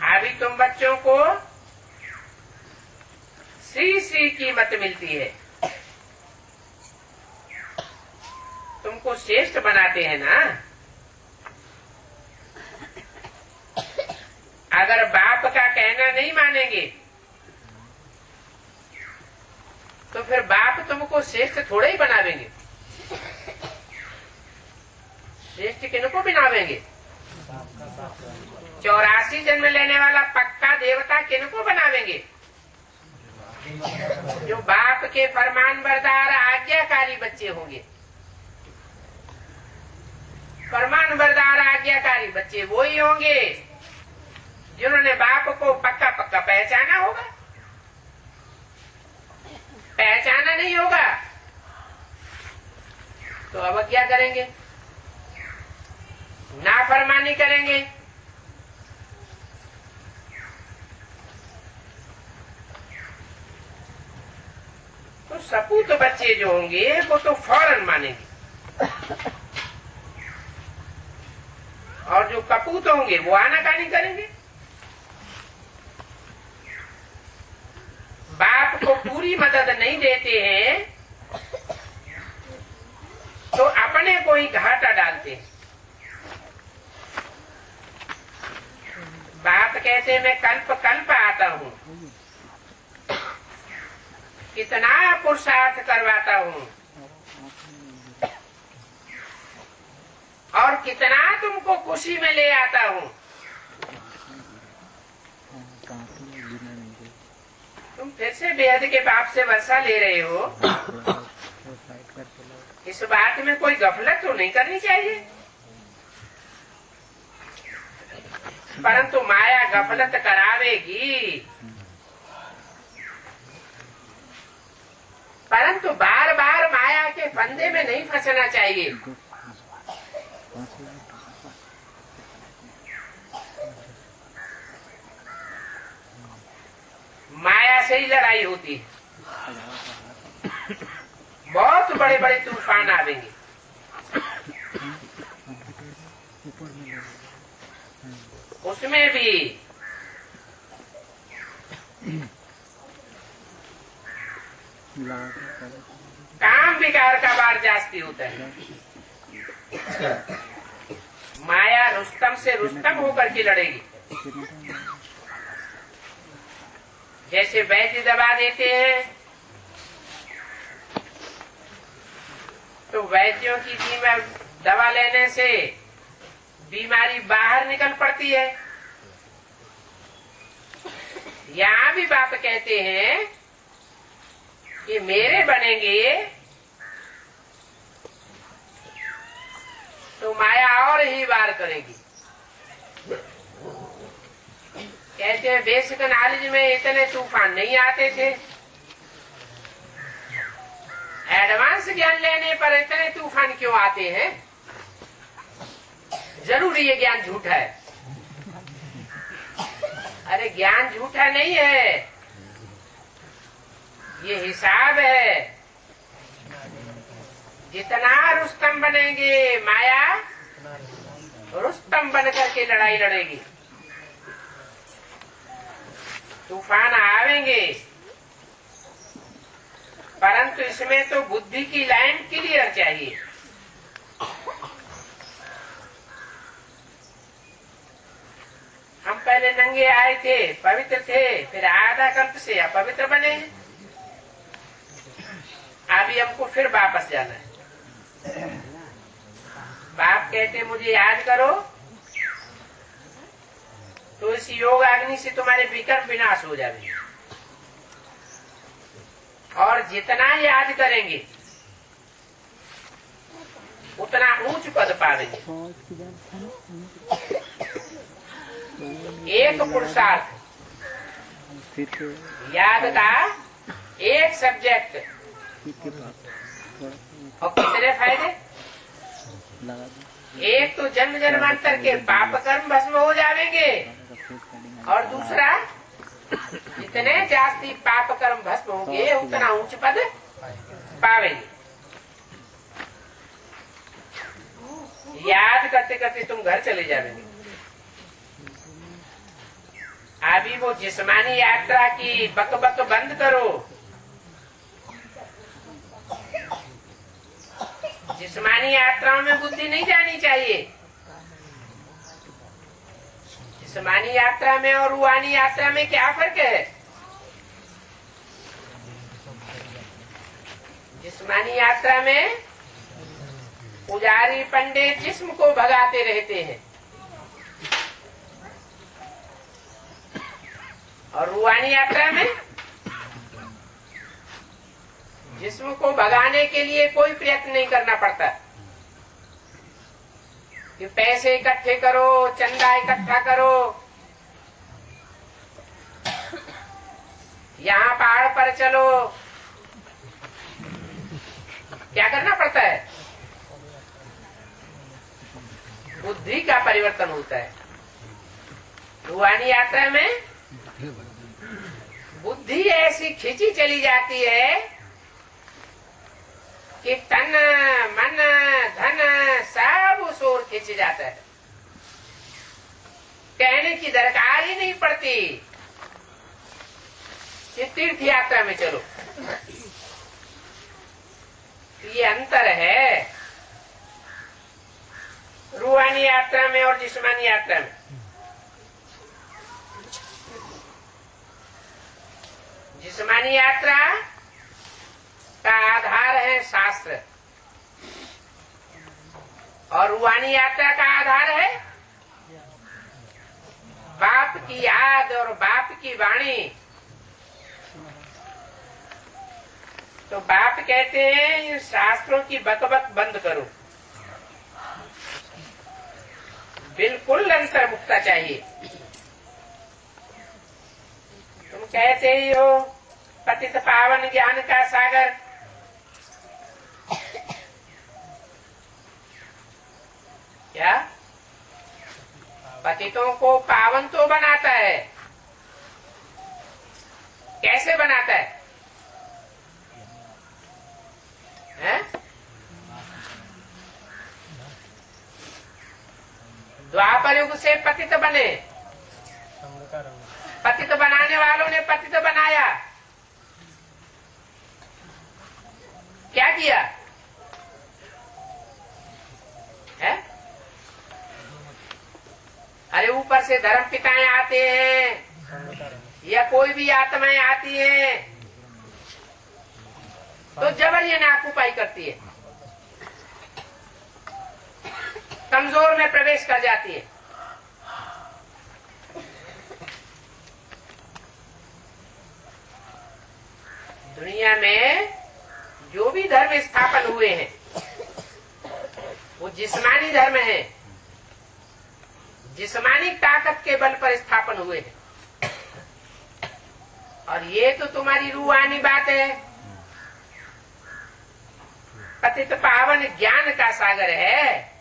अभी तुम बच्चों को श्री श्री की मत मिलती है, तुमको श्रेष्ठ बनाते हैं ना। अगर बाप का कहना नहीं मानेंगे तो फिर बाप तुमको श्रेष्ठ थोड़े ही बनावेंगे। श्रेष्ठ किनको बनावेंगे? 84 जन्म लेने वाला पक्का देवता किनको बनावेंगे? जो बाप के फरमान बरदार आज्ञाकारी बच्चे होंगे। फरमान बरदार आज्ञाकारी बच्चे वो ही होंगे जिन्होंने बाप को पक्का पक्का पहचाना होगा। पहचाना नहीं होगा तो अवज्ञा करेंगे, नाफरमानी करेंगे। तो सपूत बच्चे जो होंगे वो तो फौरन मानेंगे, और जो कपूत होंगे वो आनाकानी करेंगे। बाप को पूरी मदद नहीं देते हैं तो अपने को ही घाटा डालते हैं। बाप कहते मैं कल्प कल्प आता हूँ, कितना पुरुषार्थ करवाता हूँ और कितना तुमको खुशी में ले आता हूँ। तुम फिर से बेहद के बाप से वर्षा ले रहे हो। इस बात में कोई गफलत तो नहीं करनी चाहिए, परंतु माया गफलत करावेगी। परंतु बार बार माया के फंदे में नहीं फंसना चाहिए। माया से ही लड़ाई होती है। बहुत बड़े बड़े तूफान आवेंगे, उसमें भी काम बिगाड़ का बार जास्ती होता है। माया रुस्तम से रुस्तम होकर के लड़ेगी। जैसे वैद्य दवा देते हैं तो वैद्यों की दवा लेने से बीमारी बाहर निकल पड़ती है। यहाँ भी बाप कहते हैं कि मेरे बनेंगे तो माया और ही वार करेगी। कहते हैं बेसिक नॉलेज में इतने तूफान नहीं आते थे, एडवांस ज्ञान लेने पर इतने तूफान क्यों आते हैं? जरूर ये ज्ञान झूठा है। अरे ज्ञान झूठा नहीं है, ये हिसाब है। जितना रुस्तम बनेंगे माया रुस्तम बन करके लड़ाई लड़ेगी। तूफान आवेंगे, परंतु इसमें तो बुद्धि की लाइन क्लियर चाहिए। हम पहले नंगे आए थे, पवित्र थे, फिर आधा कल्प से अपवित्र बने। अभी हमको फिर वापस जाना है। बाप कहते मुझे याद करो तो इस योग अग्नि से तुम्हारे विकर्म विनाश हो जाएंगे। और जितना याद करेंगे उतना ऊंच पद पावेंगे। एक पुरुषार्थ याद का एक सब्जेक्ट और कितने फायदे? एक तो जन्म जन्मांतर के पाप कर्म भस्म हो जाएंगे और दूसरा जितने जास्ती पाप कर्म भस्म होंगे उतना उच्च पद पावेंगे। याद करते करते तुम घर चले जाएंगे। अभी वो जिस्मानी यात्रा की बक बंद करो। जिस्मानी यात्राओं में बुद्धि नहीं जानी चाहिए। जिस्मानी यात्रा में और रूहानी यात्रा में क्या फर्क है? जिस्मानी यात्रा में पुजारी पंडित जिस्म को भगाते रहते हैं और रूहानी यात्रा में जिस्म को भगाने के लिए कोई प्रयत्न नहीं करना पड़ता कि पैसे इकट्ठे करो, चंदा इकट्ठा करो, यहाँ पहाड़ पर चलो। क्या करना पड़ता है? बुद्धि का परिवर्तन होता है। रूहानी यात्रा में बुद्धि ऐसी खींची चली जाती है कि तन मन धन सब उस ओर खींच जाता है। कहने की दरकार ही नहीं पड़ती कि तीर्थ यात्रा में चलो। ये अंतर है रूहानी यात्रा में और जिस्मानी यात्रा में। जिस्मानी यात्रा का आधार है शास्त्र और रूहानी यात्रा का आधार है बाप की याद और बाप की वाणी। तो बाप कहते हैं इन शास्त्रों की बकबक बंद करो, बिल्कुल अंतर्मुखता चाहिए। तुम कहते ही हो पतित पावन ज्ञान का सागर, क्या पतितों को पावन तो बनाता है? कैसे बनाता है? हैं? द्वापर युग से पतित बने, पतित बनाने वालों ने पतित बनाया। क्या किया है? अरे ऊपर से धर्म पिताएं आते हैं या कोई भी आत्माएं आती हैं तो जबरन आकुपाई करती है, कमजोर में प्रवेश कर जाती है। दुनिया में जो भी धर्म स्थापन हुए हैं वो जिस्मानी धर्म है, जिस्मानी ताकत के बल पर स्थापन हुए हैं। और ये तो तुम्हारी रूहानी बात है। पतित पावन ज्ञान का सागर है।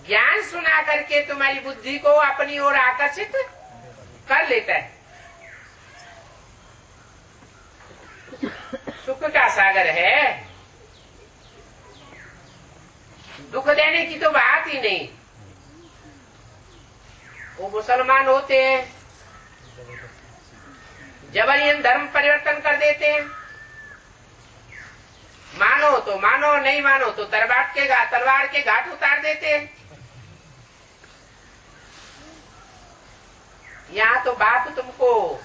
ज्ञान सुना करके तुम्हारी बुद्धि को अपनी ओर आकर्षित कर लेता है। सुख का सागर है, दुख देने की तो बात ही नहीं। वो मुसलमान होते हैं, जबरन धर्म परिवर्तन कर देते हैं। मानो तो मानो, नहीं मानो तो तलवार के घाट उतार देते हैं। यहाँ तो बाप तुमको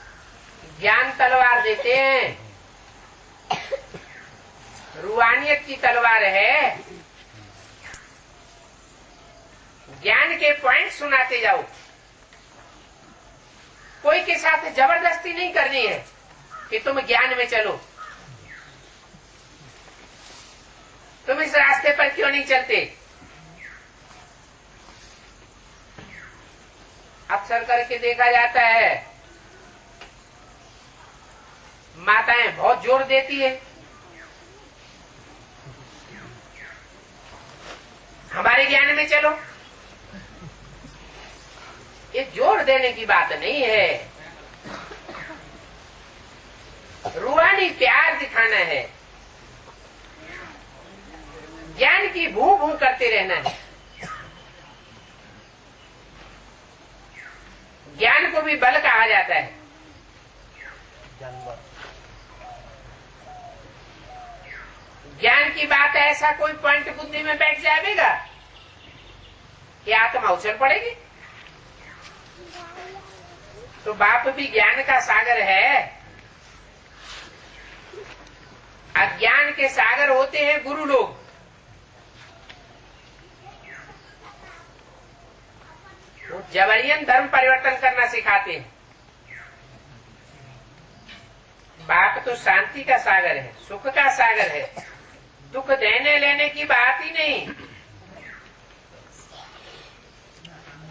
ज्ञान तलवार देते हैं, रूहानियत की तलवार है। ज्ञान के पॉइंट सुनाते जाओ। कोई के साथ जबरदस्ती नहीं करनी है कि तुम ज्ञान में चलो। तुम इस रास्ते पर क्यों नहीं चलते? अक्सर करके देखा जाता है माताएं बहुत जोर देती है, हमारे ज्ञान में चलो। ये जोर देने की बात नहीं है, रूहानी प्यार दिखाना है, ज्ञान की भू भू करते रहना है। ज्ञान को भी बल कहा जाता है। ज्ञान की बात ऐसा कोई पॉइंट बुद्धि में बैठ जाएगा कि आत्मा उछल पड़ेगी। तो बाप भी ज्ञान का सागर है। अज्ञान के सागर होते हैं गुरु लोग। वो जबरियन धर्म परिवर्तन करना सिखाते हैं। बाप तो शांति का सागर है, सुख का सागर है, दुख देने लेने की बात ही नहीं।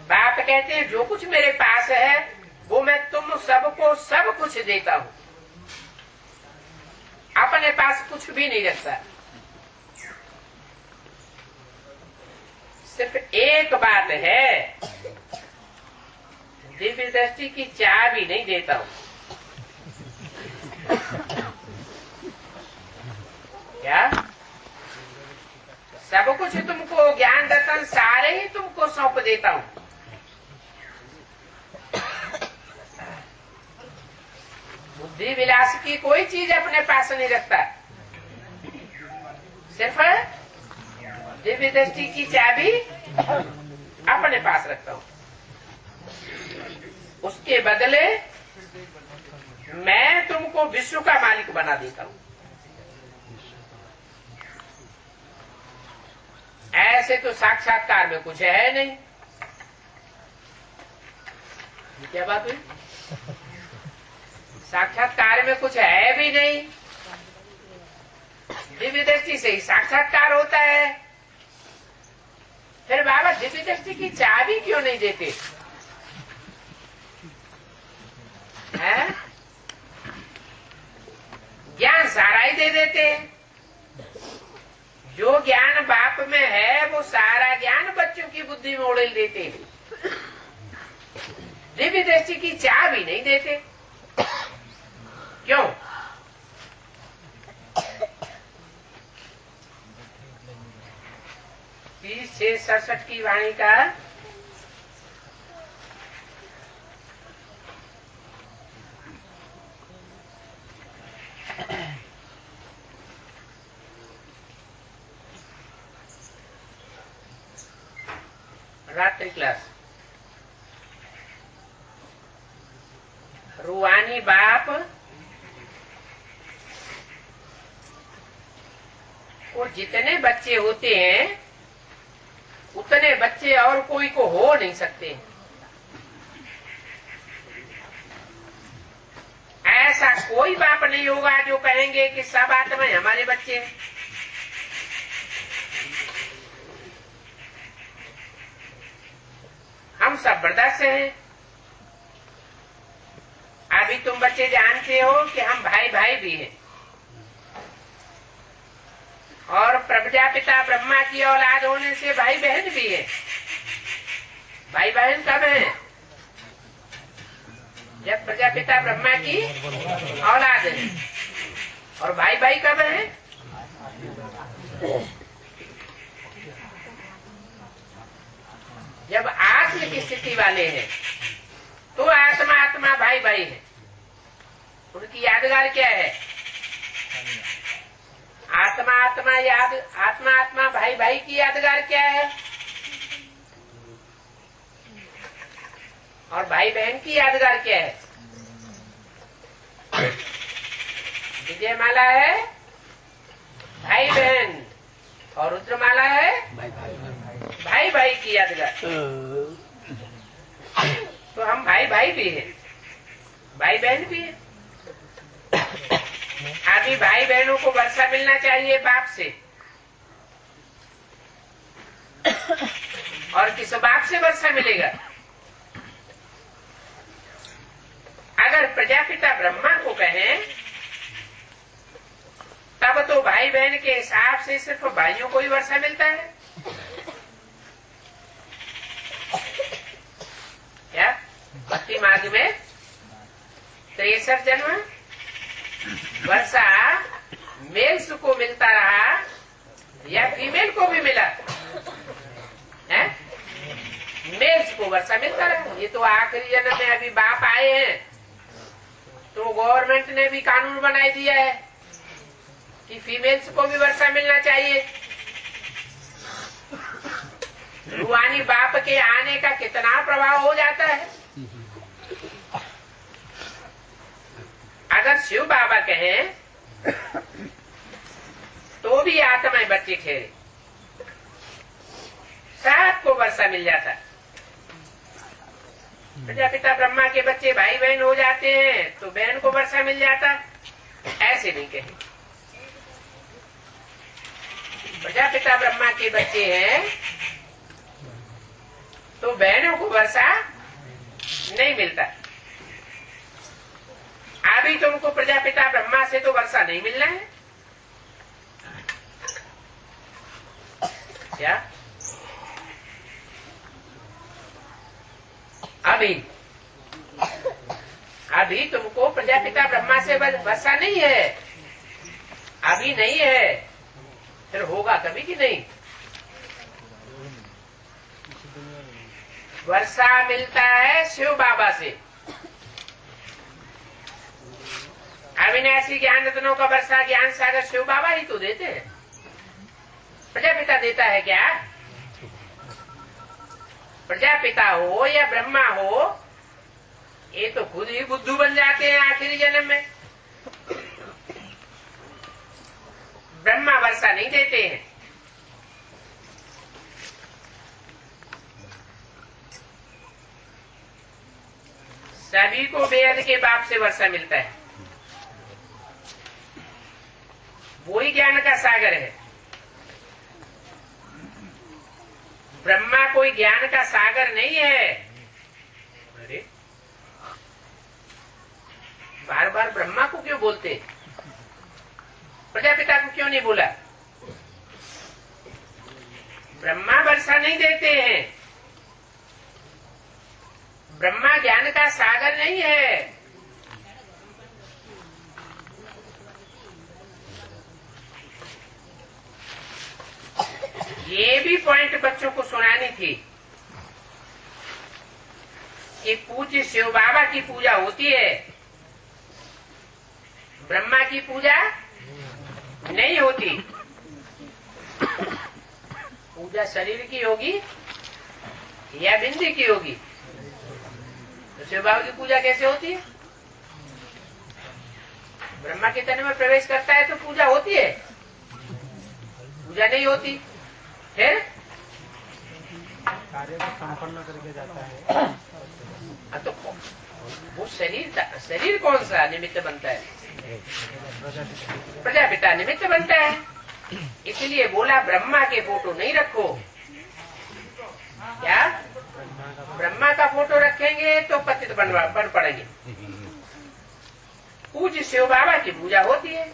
बाप कहते हैं जो कुछ मेरे पास है वो मैं तुम सबको सब कुछ देता हूं, अपने पास कुछ भी नहीं रखता। सिर्फ एक बात है, दिव्य दृष्टि की चाबी नहीं देता हूं। क्या सब कुछ तुमको ज्ञान दर्शन सारे ही तुमको सौंप देता हूं। बुद्धि विलास की कोई चीज अपने पास नहीं रखता, सिर्फ दिव्य दृष्टि की चाबी अपने पास रखता हूं। उसके बदले मैं तुमको विश्व का मालिक बना देता हूं। ऐसे तो साक्षात्कार में कुछ है नहीं। ये क्या बात हुई? साक्षात्कार में कुछ है भी नहीं। दिव्य दृष्टि से ही साक्षात्कार होता है। फिर बाबा दिव्य दृष्टि की चाबी क्यों नहीं देते हैं? ज्ञान सारा ही दे देते। जो ज्ञान बाप में है वो सारा ज्ञान बच्चों की बुद्धि में उड़ेल देते हैं। दिव्य दृष्टि की चाबी नहीं देते। क्यों? तीस 67 की वाणी का रात्रि क्लास। रूहानी बाप को जितने बच्चे होते हैं उतने बच्चे और कोई को हो नहीं सकते। ऐसा कोई बाप नहीं होगा जो कहेंगे कि सब आत्माएं हमारे बच्चे हैं। हम सब ब्रदर्स हैं। अभी तुम बच्चे जानते हो कि हम भाई भाई भी हैं और प्रजापिता ब्रह्मा की औलाद होने से भाई बहन भी है। भाई बहन कब है? जब प्रजापिता ब्रह्मा की औलाद है। और भाई भाई कब है? जब आत्म की स्थिति वाले हैं तो आत्मा आत्मा भाई भाई है। उनकी यादगार क्या है? आत्मा आत्मा याद, आत्मा आत्मा भाई भाई की यादगार क्या है? और भाई बहन की यादगार क्या है? विजयमाला है भाई बहन और रुद्रमाला है भाई भाई की यादगार। तो हम भाई भाई भी हैं, भाई बहन भी हैं। अभी भाई बहनों को वर्षा मिलना चाहिए बाप से, और किस बाप से वर्षा मिलेगा? अगर प्रजापिता ब्रह्मा को कहें तब तो भाई बहन के हिसाब से सिर्फ भाइयों को ही वर्षा मिलता है क्या? भक्ति मार्ग में 63 जन्म वर्षा मेल्स को मिलता रहा या फीमेल को भी मिला है? मेल्स को वर्षा मिलता रहा। ये तो आखिरी जन्म में अभी बाप आए हैं तो गवर्नमेंट ने भी कानून बनाई दिया है कि फीमेल्स को भी वर्षा मिलना चाहिए। रूहानी बाप के आने का कितना प्रभाव हो जाता है। अगर शिव बाबा कहें तो भी आत्माएं बच्चे ठहरे, सबको वर्षा मिल जाता। प्रजापिता ब्रह्मा के बच्चे भाई बहन हो जाते हैं तो बहन को वर्षा मिल जाता, ऐसे नहीं कहे। प्रजापिता ब्रह्मा के बच्चे हैं तो बहनों को वर्षा नहीं मिलता। अभी तुमको प्रजापिता ब्रह्मा से तो वर्षा नहीं मिलना है क्या? अभी तुमको प्रजापिता ब्रह्मा से वर्षा नहीं है, अभी नहीं है, फिर होगा कभी कि नहीं? वर्षा मिलता है शिव बाबा से। अविनाशी ज्ञान रत्नों का वर्षा ज्ञान सागर शिव बाबा ही तो देते हैं, प्रजापिता देता है क्या? प्रजापिता हो या ब्रह्मा हो, ये तो खुद ही बुद्धू बन जाते हैं आखिरी जन्म में। ब्रह्मा वर्षा नहीं देते हैं। सभी को बेहद के बाप से वर्षा मिलता है, वही ज्ञान का सागर है। ब्रह्मा कोई ज्ञान का सागर नहीं है। अरे बार बार ब्रह्मा को क्यों बोलते, प्रजापिता को क्यों नहीं बोला? ब्रह्मा वर्षा नहीं देते हैं, ब्रह्मा ज्ञान का सागर नहीं है। ये भी पॉइंट बच्चों को सुनानी थी कि पूज्य शिव बाबा की पूजा होती है, ब्रह्मा की पूजा नहीं होती। पूजा शरीर की होगी या बिंदी की होगी? तो शिव बाबा की पूजा कैसे होती है? ब्रह्मा के तन में प्रवेश करता है तो पूजा होती है, पूजा नहीं होती। फिर कार्य को संपन्न करके जाता है। तो वो शरीर कौन सा निमित्त बनता है? प्रजापिता निमित्त बनता है। इसलिए बोला ब्रह्मा के फोटो नहीं रखो। क्या ब्रह्मा का फोटो रखेंगे तो पतित बन पड़ेंगे। पूज्य शिव बाबा की पूजा होती है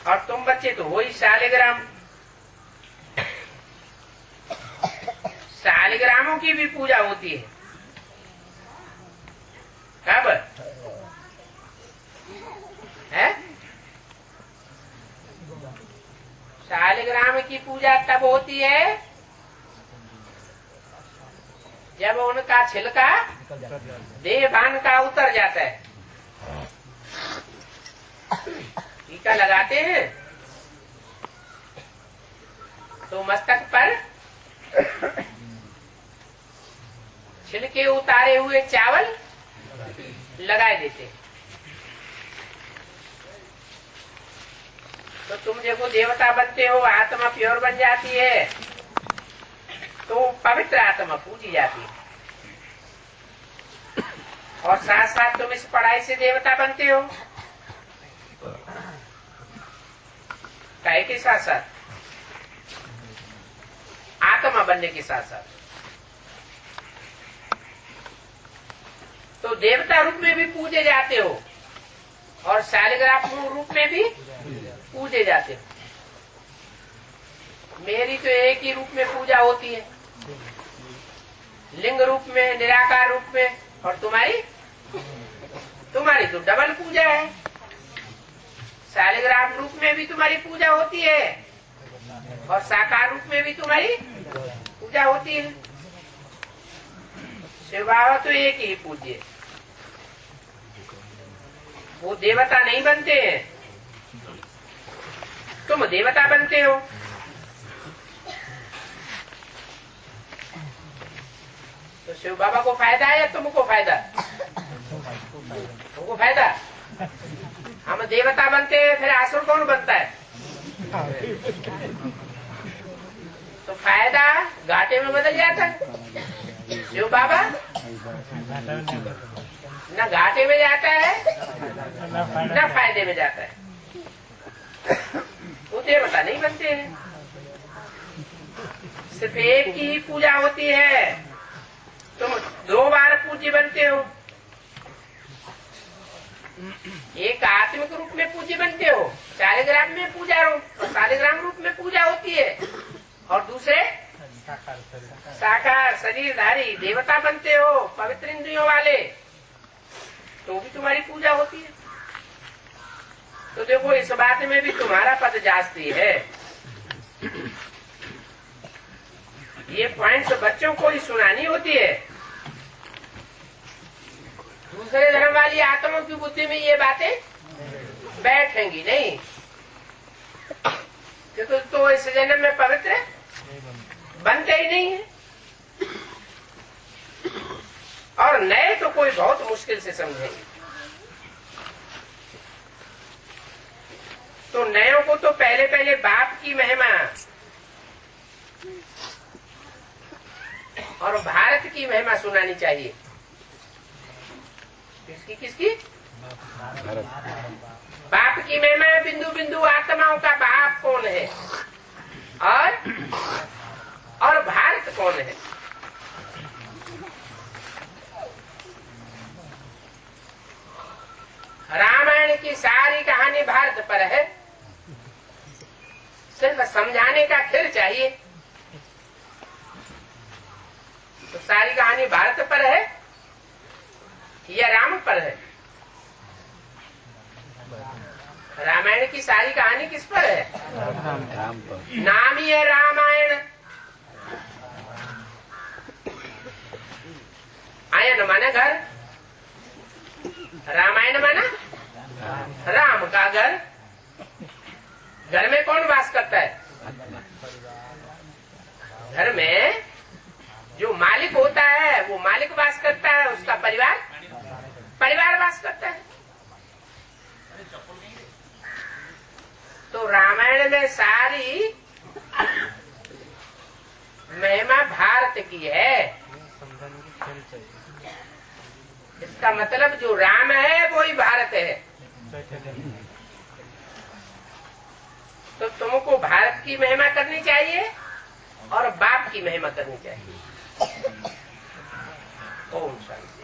और तुम बच्चे तो हो ही शालिग्राम। शालिग्रामों की भी पूजा होती है। कब है? शालिग्राम की पूजा तब होती है जब उनका छिलका देह भान का उतर जाता है। टीका लगाते हैं तो मस्तक पर छिलके उतारे हुए चावल लगाए देते। तो तुम देखो देवता बनते हो, आत्मा प्योर बन जाती है तो पवित्र आत्मा पूजी जाती है। और साथ साथ तुम इस पढ़ाई से देवता बनते हो, काहे के साथ साथ आत्मा बनने के साथ साथ। तो देवता रूप में भी पूजे जाते हो और शालिग्राम रूप में भी पूजे जाते हो। मेरी तो एक ही रूप में पूजा होती है, लिंग रूप में, निराकार रूप में। और तुम्हारी तो डबल पूजा है। शालिग्राम रूप में भी तुम्हारी पूजा होती है और साकार रूप में भी तुम्हारी पूजा होती है। शिव बाबा तो एक ही पूज्य, वो देवता नहीं बनते हैं, तुम देवता बनते हो। तो शिव बाबा को फायदा है या तुमको फायदा? तुमको फायदा। हम देवता बनते हैं, फिर असुर कौन बनता है? तो फायदा घाटे में बदल जाता है। जो बाबा न घाटे में जाता है न फायदे में जाता है, वो देवता नहीं बनते हैं। सिर्फ एक की ही पूजा होती है, तुम 2 बार पूज्य बनते हो। एक आत्मिक रूप में पूज्य बनते हो, शालिग्राम में पूजा रूप, शालिग्राम रूप में पूजा होती है, और दूसरे साकार शरीरधारी देवता बनते हो, पवित्र इंद्रियों वाले, तो भी तुम्हारी पूजा होती है। तो देखो, इस बात में भी तुम्हारा पद जास्ती है। ये पॉइंट्स बच्चों को ही सुनानी होती है। दूसरे धर्म वाली आत्माओं की बुद्धि में ये बातें बैठेंगी नहीं, क्योंकि तो इस जन्म में पवित्र बनते ही नहीं है, और नए तो कोई बहुत मुश्किल से समझेंगे। तो नयों को तो पहले पहले बाप की महिमा और भारत की महिमा सुनानी चाहिए। किसकी किसकी? बाप की महिमा, बिंदु बिंदु आत्माओं का बाप कौन है, और भारत कौन है। रामायण की सारी कहानी भारत पर है, सिर्फ समझाने का खेल चाहिए। तो सारी कहानी भारत पर है या राम पर है? रामायण की सारी कहानी किस पर है? राम पर। नाम ही है रामायण। आयन माना घर, रामायण माना राम का घर। घर में कौन वास करता है? घर में जो मालिक होता है वो मालिक वास करता है, उसका परिवार वास करता है। तो रामायण में सारी महिमा भारत की है। इसका मतलब जो राम है वो ही भारत है। तो तुमको भारत की महिमा करनी चाहिए और बाप की महिमा करनी चाहिए। ओम शांति।